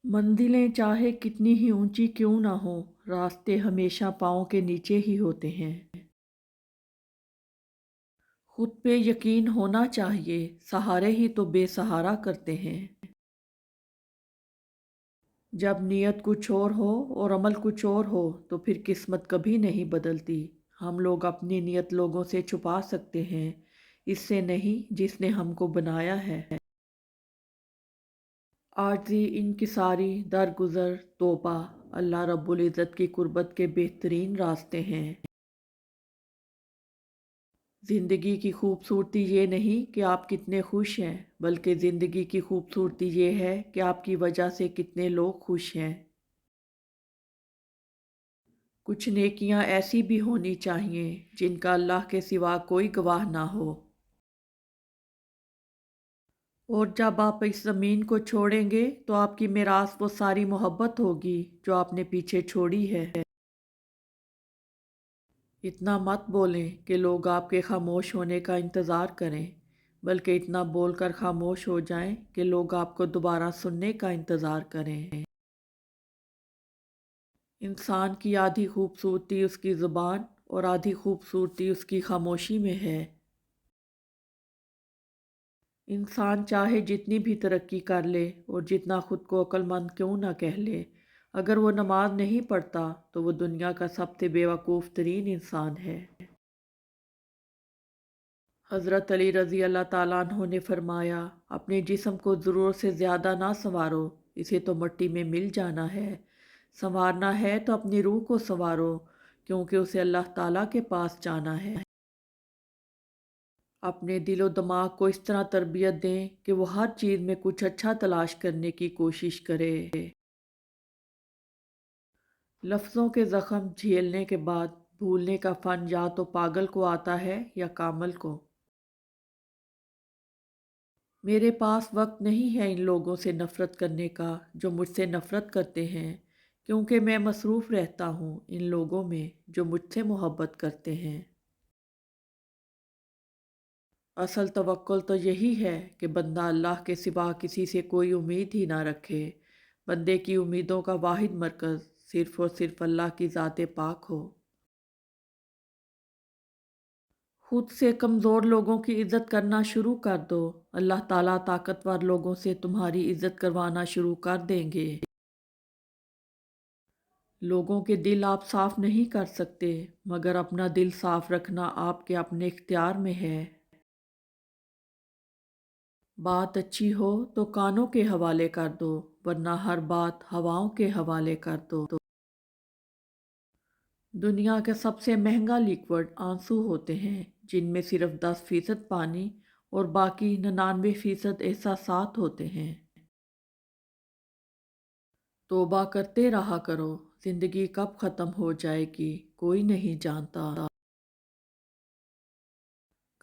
मंजिलें चाहे कितनी ही ऊंची क्यों ना हो, रास्ते हमेशा पाँव के नीचे ही होते हैं। खुद पे यकीन होना चाहिए, सहारे ही तो बेसहारा करते हैं। जब नीयत कुछ और हो और अमल कुछ और हो तो फिर किस्मत कभी नहीं बदलती। हम लोग अपनी नीयत लोगों से छुपा सकते हैं, इससे नहीं जिसने हमको बनाया है। आजी इनकिसारी दरगुजर तौबा अल्लाह रब्बुल इज़्ज़त की कुर्बत के बेहतरीन रास्ते हैं। ज़िंदगी की खूबसूरती ये नहीं कि आप कितने खुश हैं, बल्कि ज़िंदगी की खूबसूरती ये है कि आपकी वजह से कितने लोग खुश हैं। कुछ नेकियां ऐसी भी होनी चाहिए जिनका अल्लाह के सिवा कोई गवाह ना हो। और जब आप इस ज़मीन को छोड़ेंगे तो आपकी मीरास वो सारी मोहब्बत होगी जो आपने पीछे छोड़ी है। इतना मत बोलें कि लोग आपके खामोश होने का इंतज़ार करें, बल्कि इतना बोलकर खामोश हो जाएं कि लोग आपको दोबारा सुनने का इंतज़ार करें। इंसान की आधी खूबसूरती उसकी ज़ुबान और आधी खूबसूरती उसकी खामोशी में है। इंसान चाहे जितनी भी तरक्की कर ले और जितना खुद को अक्लमंद क्यों ना कह ले, अगर वो नमाज नहीं पढ़ता तो वो दुनिया का सबसे बेवकूफ़ तरीन इंसान है। हज़रत अली रज़ी अल्लाह ताला अन्हो ने फरमाया, अपने जिस्म को ज़रूरत से ज़्यादा ना संवारो, इसे तो मिट्टी में मिल जाना है। संवारना है तो अपनी रूह को संवारो, क्योंकि उसे अल्लाह ताला के पास जाना है। अपने दिलो दिमाग को इस तरह तरबियत दें कि वो हर चीज़ में कुछ अच्छा तलाश करने की कोशिश करे। लफ्ज़ों के ज़ख्म झेलने के बाद भूलने का फ़न या तो पागल को आता है या कामल को। मेरे पास वक्त नहीं है इन लोगों से नफ़रत करने का जो मुझसे नफ़रत करते हैं, क्योंकि मैं मसरूफ़ रहता हूँ इन लोगों में जो मुझसे मोहब्बत करते हैं। असल तवक्कुल तो यही है कि बंदा अल्लाह के सिवा किसी से कोई उम्मीद ही ना रखे। बंदे की उम्मीदों का वाहिद मरकज़ सिर्फ़ और सिर्फ अल्लाह की ज़ात पाक हो। खुद से कमज़ोर लोगों की इज़्ज़त करना शुरू कर दो, अल्लाह ताला ताकतवर लोगों से तुम्हारी इज़्ज़त करवाना शुरू कर देंगे। लोगों के दिल आप साफ़ नहीं कर सकते, मगर अपना दिल साफ़ रखना आपके अपने इख्तियार में है। बात अच्छी हो तो कानों के हवाले कर दो, वरना हर बात हवाओं के हवाले कर दो। दुनिया का सबसे महंगा लिक्विड आंसू होते हैं, जिनमें सिर्फ 10% पानी और बाकी 99% एहसासात होते हैं। तौबा करते रहा करो, जिंदगी कब ख़त्म हो जाएगी कोई नहीं जानता।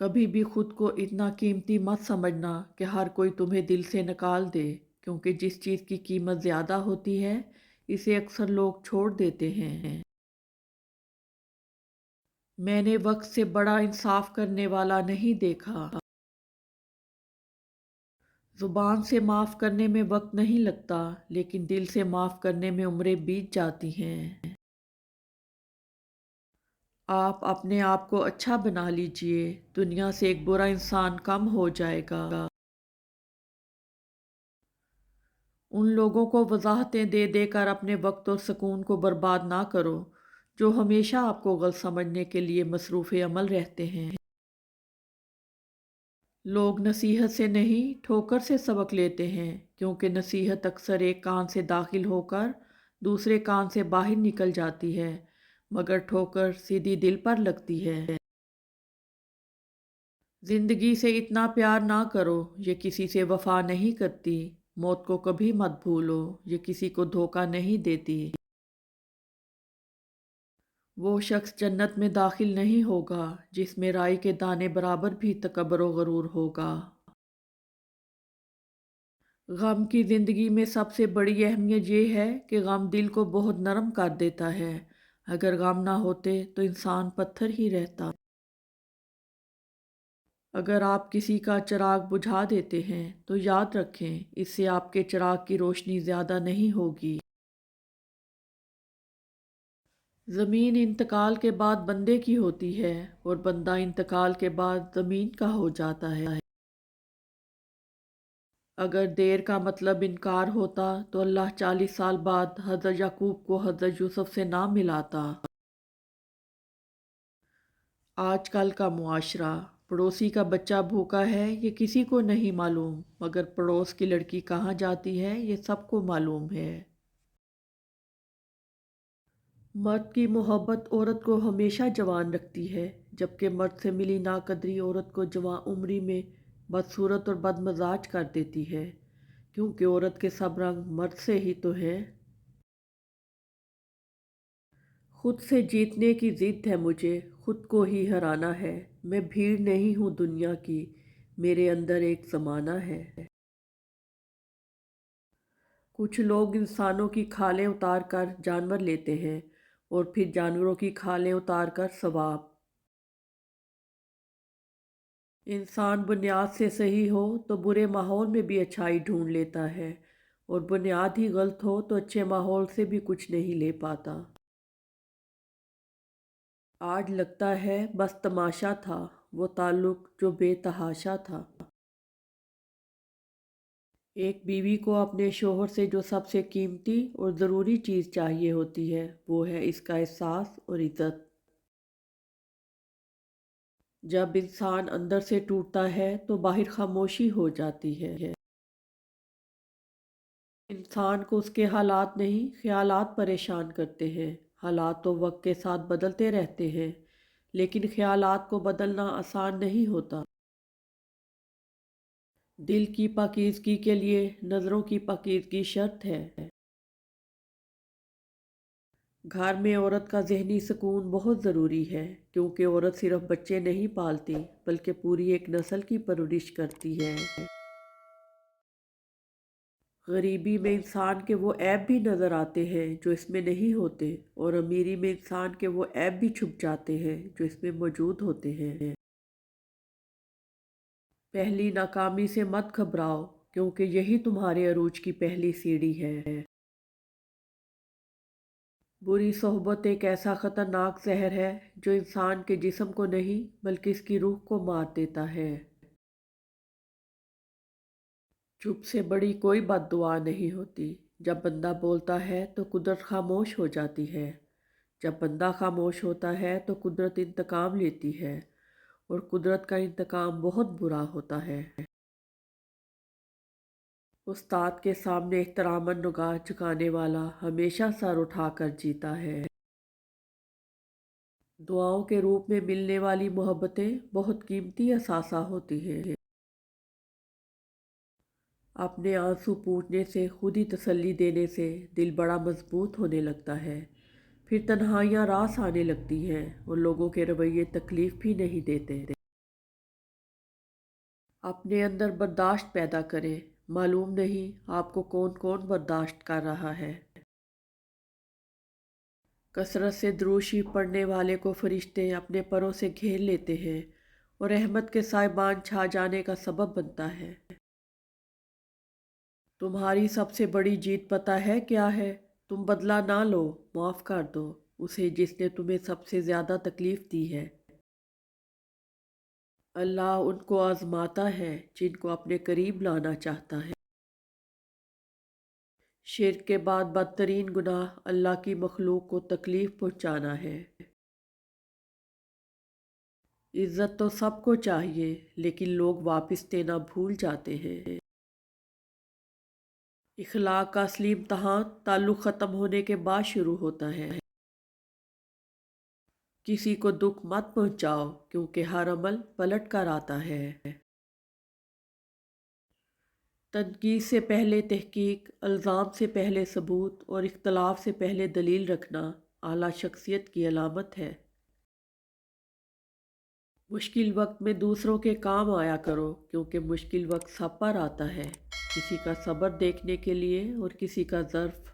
कभी भी खुद को इतना कीमती मत समझना कि हर कोई तुम्हें दिल से निकाल दे, क्योंकि जिस चीज़ की कीमत ज़्यादा होती है इसे अक्सर लोग छोड़ देते हैं। मैंने वक्त से बड़ा इंसाफ करने वाला नहीं देखा। ज़ुबान से माफ़ करने में वक्त नहीं लगता, लेकिन दिल से माफ़ करने में उम्रें बीत जाती हैं। आप अपने आप को अच्छा बना लीजिए, दुनिया से एक बुरा इंसान कम हो जाएगा। उन लोगों को वजाहतें दे देकर अपने वक्त और सुकून को बर्बाद ना करो जो हमेशा आपको गलत समझने के लिए मसरूफ़ अमल रहते हैं। लोग नसीहत से नहीं ठोकर से सबक लेते हैं, क्योंकि नसीहत अक्सर एक कान से दाखिल होकर दूसरे कान से बाहर निकल जाती है, मगर ठोकर सीधी दिल पर लगती है। जिंदगी से इतना प्यार ना करो, ये किसी से वफा नहीं करती। मौत को कभी मत भूलो, ये किसी को धोखा नहीं देती। वो शख्स जन्नत में दाखिल नहीं होगा जिसमें राई के दाने बराबर भी तकब्बुर व गरूर होगा। गम की ज़िंदगी में सबसे बड़ी अहमियत ये है कि गम दिल को बहुत नरम कर देता है। अगर गम ना होते तो इंसान पत्थर ही रहता। اگر آپ کسی کا چراغ بجھا دیتے ہیں تو یاد رکھیں اس سے آپ کے چراغ کی روشنی زیادہ نہیں ہوگی۔ زمین انتقال کے بعد بندے کی ہوتی ہے اور بندہ انتقال کے بعد زمین کا ہو جاتا ہے۔ اگر دیر کا مطلب انکار ہوتا تو اللہ 40 سال بعد حضرت یعقوب کو حضرت یوسف سے نہ ملاتا۔ آج کل کا معاشرہ، پڑوسی کا بچہ بھوکا ہے یہ کسی کو نہیں معلوم، مگر پڑوس کی لڑکی کہاں جاتی ہے یہ سب کو معلوم ہے۔ مرد کی محبت عورت کو ہمیشہ جوان رکھتی ہے، جبکہ مرد سے ملی ناقدری عورت کو جوان عمری میں بدصورت اور بد مزاج کر دیتی ہے، کیونکہ عورت کے سب رنگ مرد سے ہی تو ہے۔ خود سے جیتنے کی ضد ہے مجھے، خود کو ہی ہرانا ہے، میں بھیڑ نہیں ہوں دنیا کی، میرے اندر ایک زمانہ ہے۔ کچھ لوگ انسانوں کی کھالیں اتار کر جانور لیتے ہیں اور پھر جانوروں کی کھالیں اتار کر ثواب۔ انسان بنیاد سے صحیح ہو تو برے ماحول میں بھی اچھائی ڈھونڈ لیتا ہے، اور بنیاد ہی غلط ہو تو اچھے ماحول سے بھی کچھ نہیں لے پاتا۔ آج لگتا ہے بس تماشا تھا وہ تعلق جو بے تحاشا تھا۔ ایک بیوی کو اپنے شوہر سے جو سب سے قیمتی اور ضروری چیز چاہیے ہوتی ہے وہ ہے اس کا احساس اور عزت۔ جب انسان اندر سے ٹوٹتا ہے تو باہر خاموشی ہو جاتی ہے۔ انسان کو اس کے حالات نہیں خیالات پریشان کرتے ہیں۔ حالات تو وقت کے ساتھ بدلتے رہتے ہیں، لیکن خیالات کو بدلنا آسان نہیں ہوتا۔ دل کی پاکیزگی کے لیے نظروں کی پاکیزگی شرط ہے۔ گھر میں عورت کا ذہنی سکون بہت ضروری ہے، کیونکہ عورت صرف بچے نہیں پالتی بلکہ پوری ایک نسل کی پرورش کرتی ہے۔ غریبی میں انسان کے وہ عیب بھی نظر آتے ہیں جو اس میں نہیں ہوتے، اور امیری میں انسان کے وہ عیب بھی چھپ جاتے ہیں جو اس میں موجود ہوتے ہیں۔ پہلی ناکامی سے مت گھبراؤ، کیونکہ یہی تمہارے عروج کی پہلی سیڑھی ہے۔ بری صحبت ایک ایسا خطرناک زہر ہے جو انسان کے جسم کو نہیں بلکہ اس کی روح کو مار دیتا ہے۔ چپ سے بڑی کوئی بد دعا نہیں ہوتی۔ جب بندہ بولتا ہے تو قدرت خاموش ہو جاتی ہے، جب بندہ خاموش ہوتا ہے تو قدرت انتقام لیتی ہے، اور قدرت کا انتقام بہت برا ہوتا ہے۔ استاد کے سامنے احتراماً نگاہ جھکانے والا ہمیشہ سر اٹھا کر جیتا ہے۔ دعاؤں کے روپ میں ملنے والی محبتیں بہت قیمتی اثاثہ ہوتی ہیں۔ اپنے آنسو پوچھنے سے، خود ہی تسلی دینے سے دل بڑا مضبوط ہونے لگتا ہے، پھر تنہائیاں راس آنے لگتی ہیں اور لوگوں کے رویے تکلیف بھی نہیں دیتے۔ اپنے اندر برداشت پیدا کریں، معلوم نہیں آپ کو کون کون برداشت کر رہا ہے۔ کثرت سے درود شریف پڑھنے والے کو فرشتے اپنے پروں سے گھیر لیتے ہیں اور رحمت کے سائبان چھا جانے کا سبب بنتا ہے۔ تمہاری سب سے بڑی جیت پتہ ہے کیا ہے؟ تم بدلہ نہ لو، معاف کر دو اسے جس نے تمہیں سب سے زیادہ تکلیف دی ہے۔ اللہ ان کو آزماتا ہے جن کو اپنے قریب لانا چاہتا ہے۔ شرک کے بعد بدترین گناہ اللہ کی مخلوق کو تکلیف پہنچانا ہے۔ عزت تو سب کو چاہیے، لیکن لوگ واپس دینا بھول جاتے ہیں۔ اخلاق کا اصلی امتحان تعلق ختم ہونے کے بعد شروع ہوتا ہے۔ کسی کو دکھ مت پہنچاؤ، کیونکہ ہر عمل پلٹ کر آتا ہے۔ تنقید سے پہلے تحقیق، الزام سے پہلے ثبوت اور اختلاف سے پہلے دلیل رکھنا اعلیٰ شخصیت کی علامت ہے۔ مشکل وقت میں دوسروں کے کام آیا کرو، کیونکہ مشکل وقت سب پر آتا ہے، کسی کا صبر دیکھنے کے لیے اور کسی کا ظرف